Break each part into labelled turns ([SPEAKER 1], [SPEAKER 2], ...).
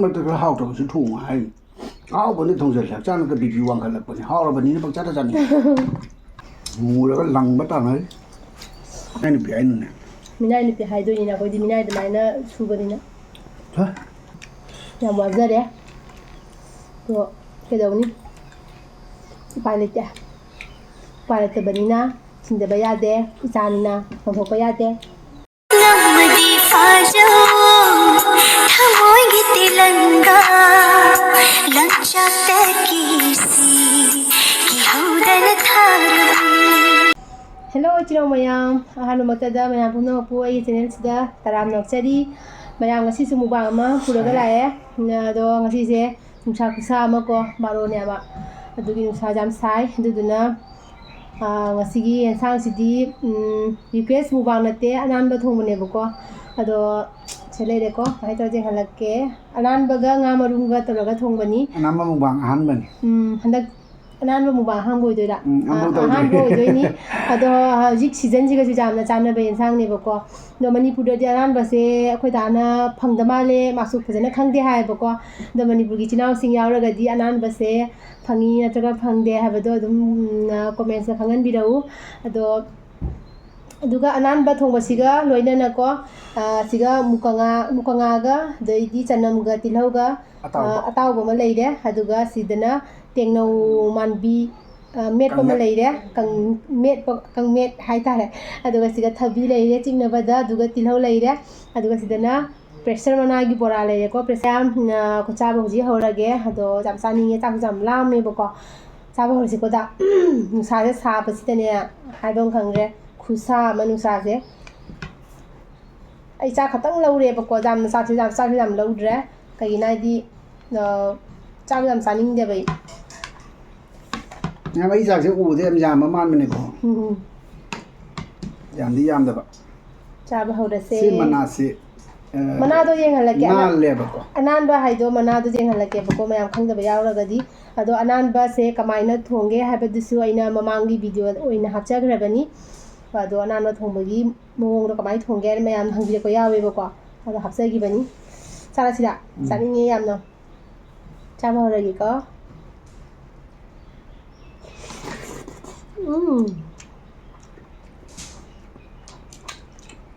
[SPEAKER 1] มันจะเฮาตัวสิถุงให้เอาบ่ได้ทงเสร็จแล้วจ้ามันก็บีบวางกันแล้วปะนี่เฮาแล้วบัดนี้ปักจัดจันงูแล้วก็ลังบ่ตามเลยนั่นนี่ไอ้นั่นน่ะ
[SPEAKER 2] 미나이 늑대 하이도니나 거기 미나이도 마이나 수거든요.
[SPEAKER 1] 자.
[SPEAKER 2] 야 뭐하자래? 또 그러더니 빨리때 빨리때 버리나 진짜 봐야 돼. 이산이나 뭐 봐야 돼.
[SPEAKER 3] नमदी फाजो थमोगे तिलंगा लंचा तकीसी की हौदन Tharu
[SPEAKER 2] Hello, chino mayam. Ahano magtada mayam puno po ay channel sida taram nokchari. Mayam ngasi sumubang ama puraga lae. Na do ngasi se nungsa kusa ama ko baro ne ama. Adugi nungsa jam sai aduduna ngasi gi ensang sidi request mubang nate anan ba thong bane ko. Ado chele de ko ai to jeng halakke anan baga nga marunga toroga thong bani.
[SPEAKER 1] Anan ba mubang ahan ban.
[SPEAKER 2] Handak अनान मुबा हां बोइदोरा हां बोइदोइनी अदो जिक season जिगा जामना चाना बे इंसांग ने बको दो मणिपुर दे अनान बसे अखोय दाना फंगदा माले मासु फजना खंगदे हाय बको दो मणिपुर गी चिनाव सिंग यावरगदी अनान बसे फंगी नत्रगा फंगदे हाबदो दुम कमेंट्स खंगन बिरौ अदो अदुगा अनान बा थोंबसिगा लोइनना को सिगा मुकंगा दैदी चनमगा तिलौगा अतावबा मा लेइरे अदुगा सिदना टेंगनौ मानबी मेट पमा लेइरे कंग मेट हाइतारे अदुगा सिगा थबी लेइरे चिंगनबदा अदुगा तिलौ लेइरे अदुगा सिदना प्रेशर मनागी बोरा लेइरे को प्रेशर को चाबो हुजी हौरगे अदो जाम चानिंगे चाक जाम लामे बको चाबो हरसि को दा नुसाजे साबसिदने हाइबम खंगरे खुसा मनुसाजे आई चा खतंग लौरे बको जाम जाम लौद्रे कगिनादी चाक जाम चानिंग दे बै
[SPEAKER 1] nga bai jak se u de am jam ma man ne ko yam di yam da ba
[SPEAKER 2] cha ba hau da se
[SPEAKER 1] si mana se
[SPEAKER 2] mana do yeng halake
[SPEAKER 1] na le ba ko
[SPEAKER 2] anan ba haido mana do yeng halake ba ko mayam khang da ba yaw ra gadi ado anan ba se kamaina thonge haba disu aina mamangi video oina hapcha grabani ado anan ba thongbagi mong do kamai thonge mayam hangbi ko yawe ba ko ado hapcha gi bani sara sira sani nge yam no cha ba hau ra gi ko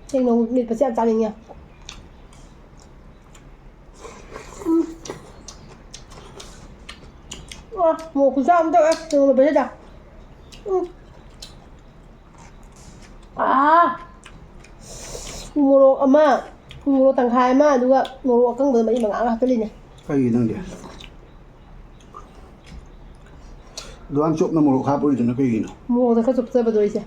[SPEAKER 2] Chênh nông nịt và xem chán nha. Một cú sao không được em, mà bây giờ moro ama, moro tang khai ama, juga moro kang bơ mấy bằng áo cái này.
[SPEAKER 1] Cái gì nang dia Doan chop na moro khapo itu na kai gino.
[SPEAKER 2] Moro ta chop sa ba doi se.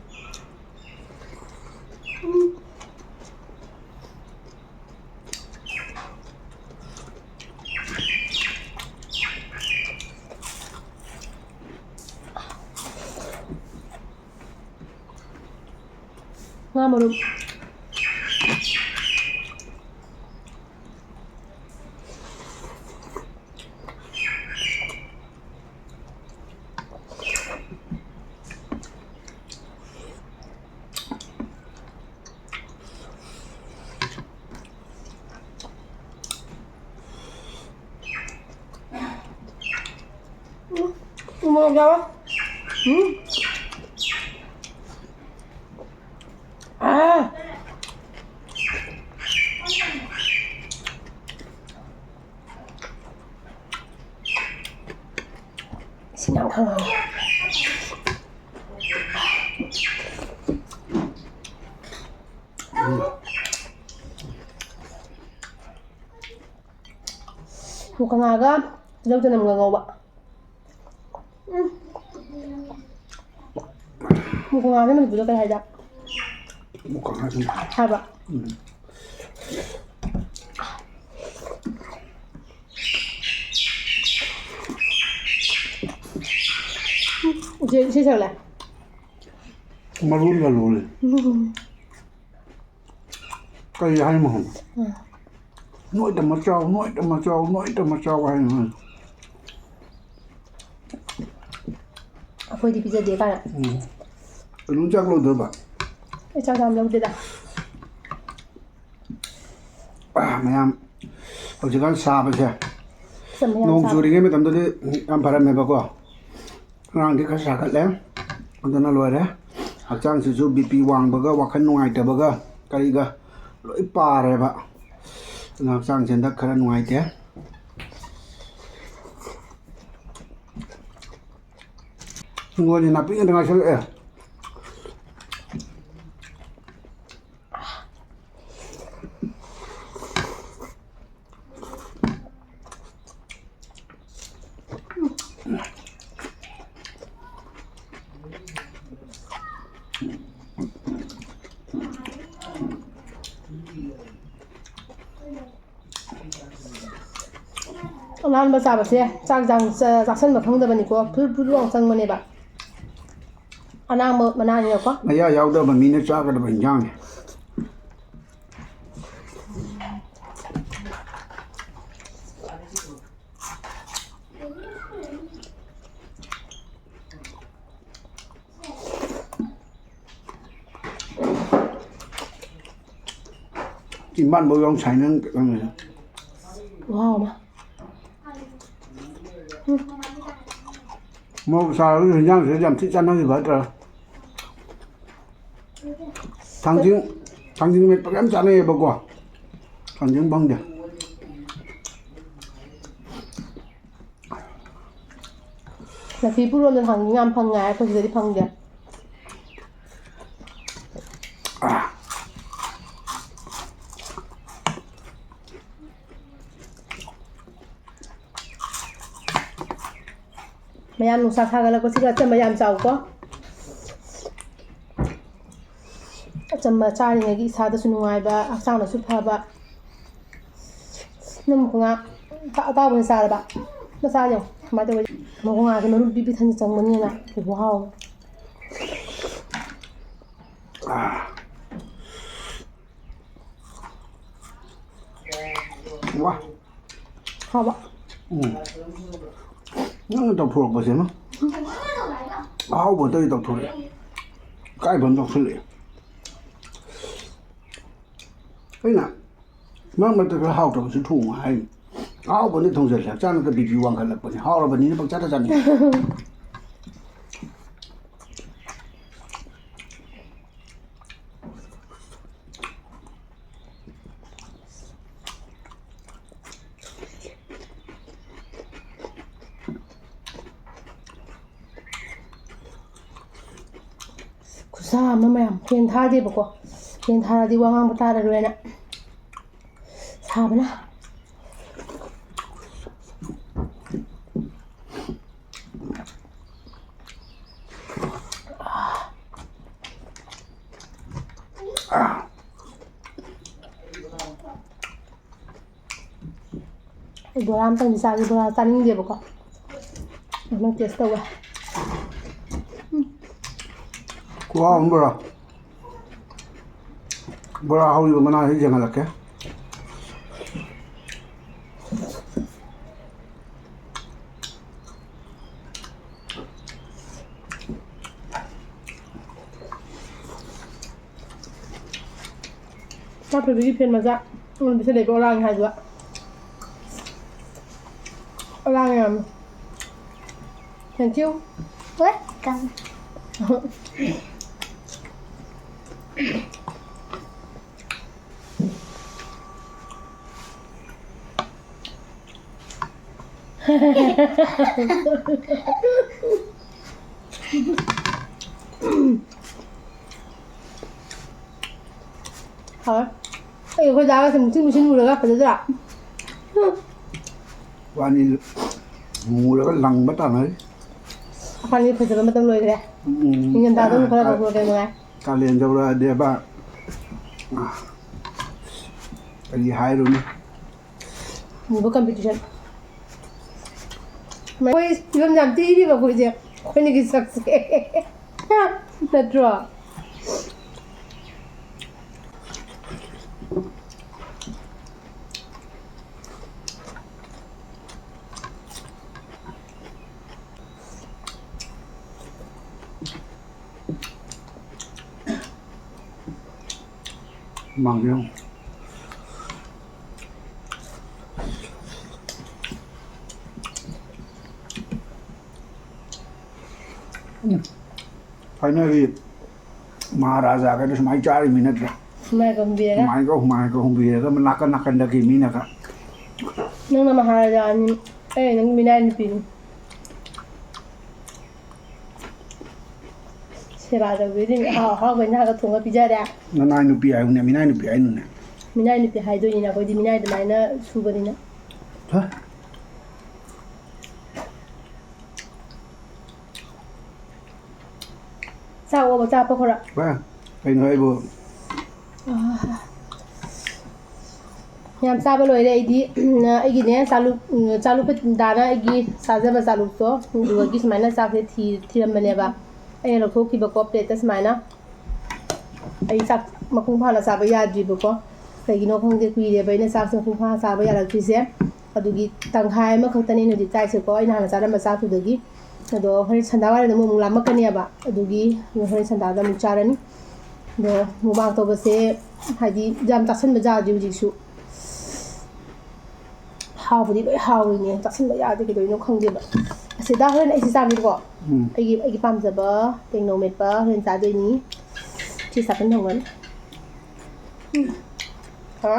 [SPEAKER 2] Nga moro. Mau jawab? Sinang kalau mukhang aga daw to nam ngagawa mukhang aga man bulo kay hada
[SPEAKER 1] mukhang aga
[SPEAKER 2] haba Chị sao lại?
[SPEAKER 1] Marun ga lole. Cái hay mà không? Nội tầm mà trao hay mà.
[SPEAKER 2] Phơi thì bây giờ để cả.
[SPEAKER 1] Luôn chắc luôn được bạn.
[SPEAKER 2] Cho làm lâu được à?
[SPEAKER 1] Mày em ꯍꯧꯖꯤꯛꯀꯥꯟ ꯁꯥꯕꯁꯦ
[SPEAKER 2] ꯁꯝꯃ ꯌꯥꯝ
[SPEAKER 1] ꯅꯣꯡ
[SPEAKER 2] ꯁꯥꯕ
[SPEAKER 1] ꯆꯨꯔꯤꯉꯩ ꯃꯇꯝꯗꯗꯤ ꯌꯥꯝ ꯐꯔꯝꯃꯦꯕꯀꯣ ꯉꯔꯥꯡꯗꯤ ꯈꯔ ꯁꯥꯒꯠꯂꯦ ꯑꯗꯨꯅ ꯂꯣꯏꯔꯦ ꯍꯛꯆꯥꯡꯁꯤꯁꯨ ꯕꯤ ꯄꯤ ꯋꯥꯡꯕꯒ ꯋꯥꯈꯜ ꯅꯨꯡꯉꯥꯏꯇꯕꯒ ꯀꯔꯤꯒ ꯂꯣꯏ ꯄꯥꯔꯦꯕ ꯑꯗꯨꯅ ꯍꯛꯆꯥꯡꯁꯦ ꯍꯟꯗꯛ ꯈꯔ ꯅꯨꯡꯉꯥꯏꯇꯦ ꯍꯤꯡꯒꯣꯜꯁꯦ ꯅꯥꯄꯤ ꯉꯥꯛꯇ ꯉꯥꯏꯁꯜꯂꯛꯑꯦ
[SPEAKER 2] ꯑꯅꯥꯟꯕ ꯆꯥꯕꯁꯦ ꯆꯥꯛꯁꯟꯕ ꯈꯪꯗꯕꯅꯤꯀꯣ ꯐꯨꯔ ꯐꯨꯔ ꯂꯥꯎ ꯆꯪꯕꯅꯦꯕ ꯑꯅꯥꯡꯕ ꯃꯅꯥꯅꯤꯅꯀꯣ
[SPEAKER 1] ꯃꯌꯥ ꯌꯥꯎꯗꯕ ꯃꯤꯅ ꯆꯥꯒꯗꯕ ꯏꯟꯖꯥꯡꯅꯤ ꯏꯃꯥꯟꯕ ꯌꯥꯎ ꯁꯥꯏꯅꯪ
[SPEAKER 2] ꯋꯥꯎ ꯑꯃ
[SPEAKER 1] ꯃꯣꯔꯣꯛ ꯁꯥꯔꯒ ꯏꯟꯖꯥꯡꯁꯤꯗ ꯌꯥꯝ ꯊꯤ ꯆꯥꯟꯅꯈꯤꯕ ꯍꯥꯏꯇꯥꯔꯦ ꯊꯥꯡꯖꯤꯡ ꯃꯦꯠꯄꯒ ꯌꯥꯝ ꯆꯥꯅꯩꯌꯦꯕꯀꯣ ꯊꯥꯡꯖꯤꯡ ꯐꯪꯗꯦ
[SPEAKER 2] ꯂꯐꯤ ꯄꯨꯔꯣꯝꯗ ꯊꯥꯡꯖꯤꯡ ꯌꯥꯝ ꯐꯪꯉꯦ ꯍꯥꯏ ꯑꯩꯈꯣꯏ ꯁꯤꯗꯗꯤ ꯐꯪꯗꯦ ꯃꯌꯥꯝ ꯅꯨꯡꯁꯥ ꯁꯥꯒꯠꯂꯛꯄꯁꯤꯒ ꯑꯆꯝꯕ ꯌꯥꯝ ꯆꯥꯎꯀꯣ ꯑꯆꯝꯕ ꯆꯥꯔꯤꯉꯩꯒꯤ ꯏꯁꯥꯗꯁꯨ ꯅꯨꯡꯉꯥꯏꯕ ꯍꯛꯆꯥꯡꯗꯁꯨ ꯐꯕ ꯅꯪ ꯉꯥ ꯑꯇꯥꯎꯕꯁꯦ ꯆꯥꯔꯕ ꯃꯆꯥꯁꯦ ꯀꯃꯥꯏꯅ ꯇꯧꯋꯤ ꯉꯥꯁꯦ ꯃꯔꯨ ꯄꯤꯕꯤ ꯊꯟ ꯆꯪꯕꯅꯤꯅ ꯀꯩꯕꯨ ꯍꯥꯎ
[SPEAKER 1] ꯋꯥ
[SPEAKER 2] ꯍꯥꯎꯕ
[SPEAKER 1] ꯅꯪꯅ ꯇꯧꯊꯣꯔꯛꯄꯁꯤꯅ ꯑꯍꯥꯎꯕ ꯑꯇꯩ ꯇꯧꯊꯣꯔꯛꯑꯦ ꯏꯀꯥꯏꯕ ꯑꯃ ꯇꯧꯁꯤꯜꯂꯛꯑꯦ ꯑꯩꯅ ꯃꯔꯛ ꯃꯔꯛꯇ ꯈꯔ ꯍꯥꯎꯇꯕꯁꯨ ꯊꯣꯡꯉꯨ ꯍꯥꯏꯅꯤ ꯑꯍꯥꯎꯕꯅ ꯊꯣꯡꯖꯤꯜꯂꯦ ꯍꯛꯆꯥꯡꯗ ꯕꯤ ꯄꯤ ꯋꯥꯡꯈꯠꯂꯛꯄꯅꯤ ꯍꯥꯎꯔꯕꯅꯤꯅ ꯄꯪꯆꯥꯗ ꯆꯥꯅꯤꯡꯉꯤ
[SPEAKER 2] ꯈꯨꯠꯁꯥ ꯑꯃ ꯃꯌꯥꯝ ꯐꯦꯟ ꯊꯥꯗꯦꯕꯀꯣ ꯐꯦꯟ ꯊꯥꯔꯗꯤ ꯋꯥ ꯉꯥꯡꯕ ꯇꯥꯔꯔꯣꯏꯅ ꯁꯥꯕꯅ ꯑꯩ ꯕꯣꯔꯥ ꯑꯃꯇꯪꯗꯤ ꯆꯥꯒꯦ ꯕꯣꯔꯥ ꯆꯥꯅꯤꯡꯗꯦꯕꯀꯣ ꯅꯪ ꯇꯦꯁ ꯇꯧꯋꯦ
[SPEAKER 1] ꯈꯨꯍꯥꯎ ꯑꯃ ꯕꯣꯔꯥ ꯍꯧꯔꯤꯕ ꯃꯅꯥꯁꯤ ꯌꯦꯡꯍꯜꯂꯛꯀꯦ
[SPEAKER 2] ꯆꯥꯛꯄꯤꯕꯒꯤ ꯐꯦꯟ ꯃꯆꯥ ꯑꯩꯉꯣꯟꯗꯁꯨ ꯂꯩꯕ ꯑꯣꯔꯥꯡ ꯍꯥꯏꯗꯨꯒ ꯑꯣꯔꯥꯡ ꯌꯥꯝ ꯊꯦꯡꯛ ꯌꯨ
[SPEAKER 3] Welcome.
[SPEAKER 2] ꯍꯥꯎꯋꯦ ꯑꯩ ꯑꯩꯈꯣꯏ ꯗꯥꯒꯁꯦ ꯃꯨꯁꯤꯟ ꯃꯨꯔꯒ ꯐꯖꯗ꯭ꯔꯥ
[SPEAKER 1] ꯋꯥꯅꯤ ꯃꯨꯔꯒ ꯂꯪꯕ ꯇꯥꯟꯅꯔꯤ
[SPEAKER 2] ꯑꯩꯈꯣꯏꯅꯤ ꯐꯖꯕ ꯃꯇꯝ ꯂꯣꯏꯈ꯭ꯔꯦ ꯅꯤꯡꯊꯝꯊꯥꯗ ꯑꯃꯨꯛ ꯈꯔ ꯐꯖꯕ ꯅꯨꯡꯉꯥꯏ
[SPEAKER 1] ꯀꯥꯂꯦꯟ ꯌꯧꯔꯛꯑꯗꯤꯕ ꯀꯔꯤ ꯍꯥꯏꯔꯨꯅꯤ
[SPEAKER 2] ꯃꯨꯕ ꯀꯝꯄꯤꯇꯤꯁꯟ ꯑꯩꯈꯣꯏ ꯐꯤꯕꯝ ꯌꯥꯝ ꯊꯤꯔꯤꯕ ꯑꯩꯈꯣꯏꯁꯦ ꯑꯩꯈꯣꯏꯅꯤꯒꯤ ꯁꯛꯁꯦ ꯅꯠꯇ꯭ꯔꯣ
[SPEAKER 1] màng फाइनली महाराजा का तो समाई चार मिनट का
[SPEAKER 2] แม่ก็เบียร์นะ
[SPEAKER 1] हुमाय को हम भी है तो नाकन नाकन लगी मीना का
[SPEAKER 2] นั่งนำหาจานนั่งไม่ได้นี่ปีนเสียบาจะวิ่งเขาเป็นหน้ากระทงกับพิจารณา
[SPEAKER 1] ना ना नुपी आई उन्हें मीना नुपी आई उन्हें
[SPEAKER 2] ไม่ได้นี่ปีหายตัวนี้นะคนที่ไม่ได้แต่ไม่นะชูบนี่นะ
[SPEAKER 1] हाँ
[SPEAKER 2] ทราบว่าทราบปะคนละ
[SPEAKER 1] वाह कहीं नहीं वो
[SPEAKER 2] ยามทราบไปเลยไอ้ดีไอ้กี่เนี่ยซาลูเป็นดานะไอ้กี่ซาเซมาซาลูโตดูว่ากี่สมัยนั้นทราบที่ทำมันเนี่ยบ้าไอ้เราทุกที่ประกอบเด็ดแต่สมัยนะไอ้สักมาคุ้มผ้าเราทราบไปยาจีบก็ไอ้กี่น้องคงจะคุยเดี๋ยวไปเนี่ยทราบซึ่งคุ้มผ้าทราบไปยาเราคุยเสียก็ดูกี่ต่างหายเมื่อเขาตอนนี้หนูจิตใจเสือก็ไอ้นานเราทราบมาทราบดูกี่เดี๋ยวเขาฉันดาวอะไรเนี่ยมึงลำมากันเนี่ยบ้าดูกี่เขาฉันดาวจะมุจาระนี่เดี๋ยวมึงบางตัวก็เสียให้ดีจำตัดสินมาจ้าจิวจิชูฮาวพอดีเลยฮาวเนี่ยตัดสินไม่ยากจะกินโดยน้องคงเดียวแบบเสียดายเฮ้ยไอ้ที่สามดีกว่าไอ้กี่ปั๊มจะเบอร์เต็งโนเมตเบอร์เห็นจ่าด้วยนี้ที่สักเป็นของมันฮะ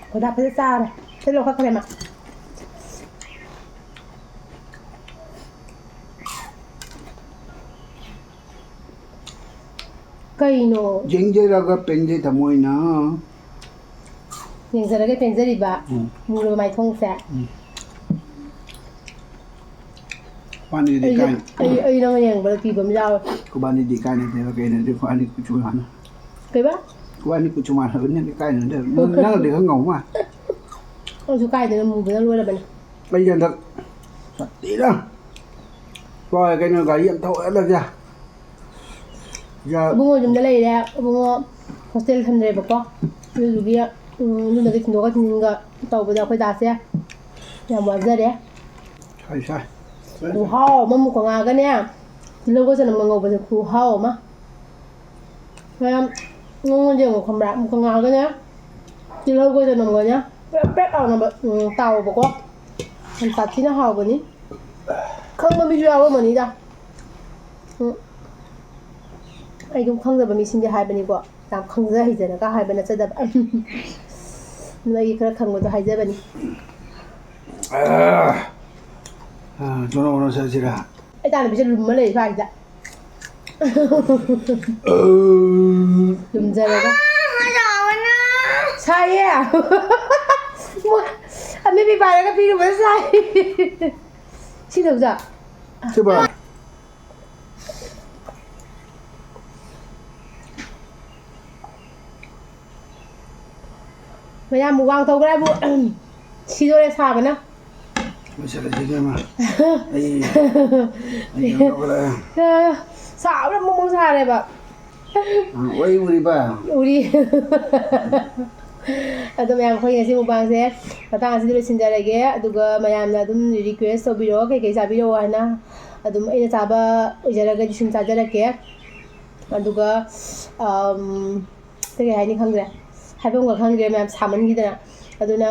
[SPEAKER 2] เขาดับเพื่อซ่าเลยเส้นโลข้าวอะไรมาไก่โน่
[SPEAKER 1] जिंजे लगा पेंजे तमोई ना
[SPEAKER 2] ยังจะได้เป็นเจริบะมูลไม้ทงแสะ
[SPEAKER 1] पानी
[SPEAKER 2] ไอ้
[SPEAKER 1] दिखाई
[SPEAKER 2] น้องยังบางทีผมยาว
[SPEAKER 1] को पानी दिखाई नहीं दे रहा कहने देखो पानी कुछ माना
[SPEAKER 2] เคยปะ
[SPEAKER 1] पानी कुछ माना उन्हें दिखाई नहीं देมึงนั่งदेखोงงว่ะ
[SPEAKER 2] ต้องชูไก่แต่มูเป็นรวยแล้วมัน
[SPEAKER 1] bây giờ thật thật tí đó coi cái nó gái hiện thổi được chưa giờ
[SPEAKER 2] บุ้งจุ่มได้เลยแล้วบุ้งโฮสเทลทำเลยบอกว่าดูดีอ่ะดูนักกินตัวก็ทิ้งก็เต่าไปเดี๋ยวไปด่าเสียอย่าหวานเสียเด้
[SPEAKER 1] sai sai
[SPEAKER 2] ครูเฮามันมุกงากันเนี่ยเราก็จะนำงงไปถึงครูเฮามาแล้วงงเรื่องของความรักมุกงากันเนี่ยที่เราก็จะนำกันเนี่ยแป๊ะเอานำแบบเต่าบอกว่ามันตัดที่หน้าเฮาแบบนี้ข้างมันไม่ช่วยเอาแบบนี้จ้ะไอ้ดุข้างจะแบบมีสิ่งที่หายไปนี่กว่าตามข้างจะหายใจนะก็หายไปนะจะแบบนี่อีกครั้งข้างก็จะหายใจแบบนี้
[SPEAKER 1] 저는 오늘 사실아
[SPEAKER 2] ไอ้ตาเนี่ยไม่ใช่ลุมมาเลยพ่ายจ้ะลุมเจอเลยก็ใช่อ่ะมึงไม่มีไปแล้วก็พี่หนูไม่ใช่ชิถูกจ้ะ
[SPEAKER 1] 제발
[SPEAKER 2] พยายามมูวางโต๊ะก็ได้บุชิโดเลยชาไปนะ
[SPEAKER 1] masalah juga mah ai kala
[SPEAKER 2] สาวแล้วมึงชาเลยแบบ
[SPEAKER 1] wai uri ba
[SPEAKER 2] 우리 아도 mayam khoi ngasi mukbang se patang asi dulu sinjarage aduga mayamna adum request tobiro kai sabiro hana adum ina chaba ujaraga jisum chajarake aduga tege haini khangre haibong ga khangre mayam saman gidana aduna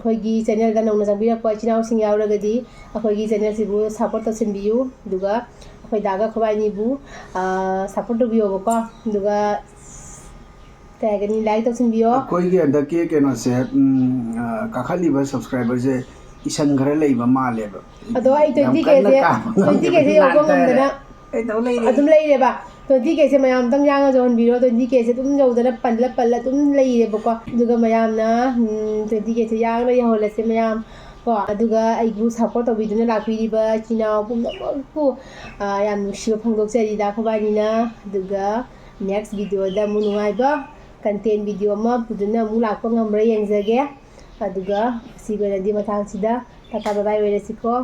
[SPEAKER 2] khoigi channel da nongna jambira ko chinau sing yauragadi akhoigi channel sibu support tasinbiu aduga akhoi daga khobai ni bu support do biyo ko aduga like tausinbiyo
[SPEAKER 1] कोई के अंदर के no से काखाली बस subscriber से इसन घर लेबा मालेबा
[SPEAKER 2] अदो आई 20k से योगो ngomdana
[SPEAKER 1] ai tau lei
[SPEAKER 2] adum leireba 20k se mayam tang yang jon biro 20k se tum jodana palla tum leireba ko duga mayam na 20k se yang la yahole se mayam ko aduga ai gu support tobiduna lakpiriba chinao pum pu yam nusiba phangdok se da khobani na aduga next video da mu nungai ba content video ma puduna mu lakpa ngamra yengzage aduga sigona di mathang sida tata bye bye we resiko